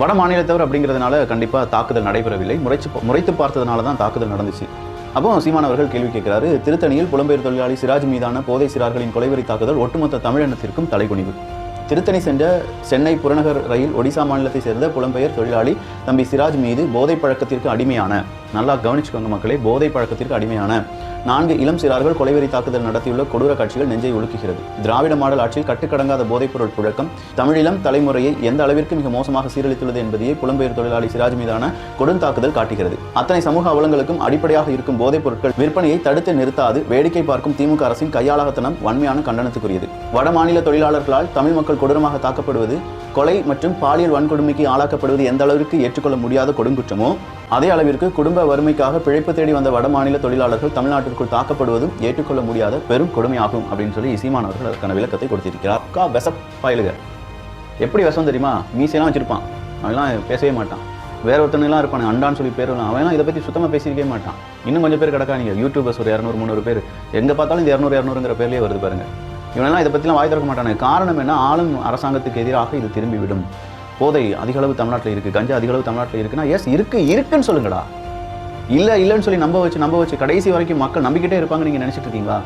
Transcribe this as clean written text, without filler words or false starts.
வட மாநிலத்தவர் அப்படிங்கிறதுனால கண்டிப்பாக தாக்குதல் நடைபெறவில்லை. முறைத்து பார்த்ததுனால தான் தாக்குதல் நடந்துச்சு. அப்போ சீமான் அவர்கள் கேள்வி கேட்கிறாரு, திருத்தணியில் புலம்பெயர் தொழிலாளி சிராஜ் மீதான போதை சிறார்களின் கொலைவெறி தாக்குதல் ஒட்டுமொத்த தமிழினத்திற்கும் தலைகுனிவு. திருத்தணி சென்ற சென்னை புறநகர் ரயில் ஒடிசா மாநிலத்தை சேர்ந்த புலம்பெயர் தொழிலாளி தம்பி சிராஜ் மீது போதை பழக்கத்திற்கு அடிமையான, நல்லா கவனிச்சுக்கோங்க மக்களே, போதை பழக்கத்திற்கு அடிமையான 4 இளம் சிறார்கள் கொலைவெறி தாக்குதல் நடத்தியுள்ள கொடூர காட்சிகள் நெஞ்சை உலுக்குகிறது. திராவிட மாடல் ஆட்சியில் கட்டுக்கடங்காத போதைப்பொருள் புழக்கம் தமிழிலம் தலைமுறையை எந்த அளவிற்கு மிக மோசமாக சீரழித்துள்ளது என்பதையே புலம்பெயர் தொழிலாளி சிராஜ் மீதான கொடுந்தாக்குதல் காட்டுகிறது. அத்தனை சமூக அவலங்களுக்கும் அடிப்படையாக இருக்கும் போதைப் பொருட்கள் விற்பனையை தடுத்து நிறுத்தாது வேடிக்கை பார்க்கும் திமுக அரசின் கையாளகத்தனம் வன்மையான கண்டனத்துக்குரியது. வட மாநில தொழிலாளர்களால் தமிழ் மக்கள் கொடூரமாக தாக்கப்படுவது, கொலை மற்றும் பாலியல் வன்கொடுமைக்கு ஆளாக்கப்படுவது எந்த அளவிற்கு ஏற்றுக்கொள்ள முடியாத கொடுங்குற்றமோ அதே அளவிற்கு குடும்ப வறுமைக்காக பிழைப்பு தேடி வந்த வட மாநில தொழிலாளர்கள் தமிழ்நாட்டிற்குள் தாக்கப்படுவதும் ஏற்றுக்கொள்ள முடியாத பெரும் கொடுமையாகும் அப்படின்னு சொல்லி சீமான் அவர்கள் அதற்கான விளக்கத்தை கொடுத்திருக்கிறார். எப்படி விஷம் தெரியுமா? மீசையெல்லாம் வச்சிருப்பான், அவெல்லாம் பேசவே மாட்டான். வேற ஒருத்தனெல்லாம் இருப்பான், அண்டான்னு சொல்லி பேர், அவெல்லாம் இதை பற்றி சுத்தமாக பேசியிருக்கவே மாட்டான். இன்னும் கொஞ்சம் பேர் கிடக்கா, நீங்கள் யூடியூபர்ஸ் ஒரு 200-300 பேர் எங்கே பார்த்தாலும் இந்த 200-200ங்கிற பேர்லேயே வருது பாருங்க. இவனெல்லாம் இதை பற்றிலாம் வாய் திறக்க மாட்டானு. காரணம் என்ன? ஆளும் அரசாங்கத்துக்கு எதிராக இது திரும்பிவிடும். போதை அதிகளவு தமிழ்நாட்டில் இருக்குது, கஞ்சா அதிகளவு தமிழ்நாட்டில் இருக்குன்னா எஸ் இருக்குன்னு சொல்லுங்கடா. இல்லைன்னு சொல்லி நம்ப வச்சு கடைசி வரைக்கும் மக்கள் நம்பிக்கிட்டே இருப்பாங்க நீங்கள் நினச்சிட்டு இருக்கீங்களா?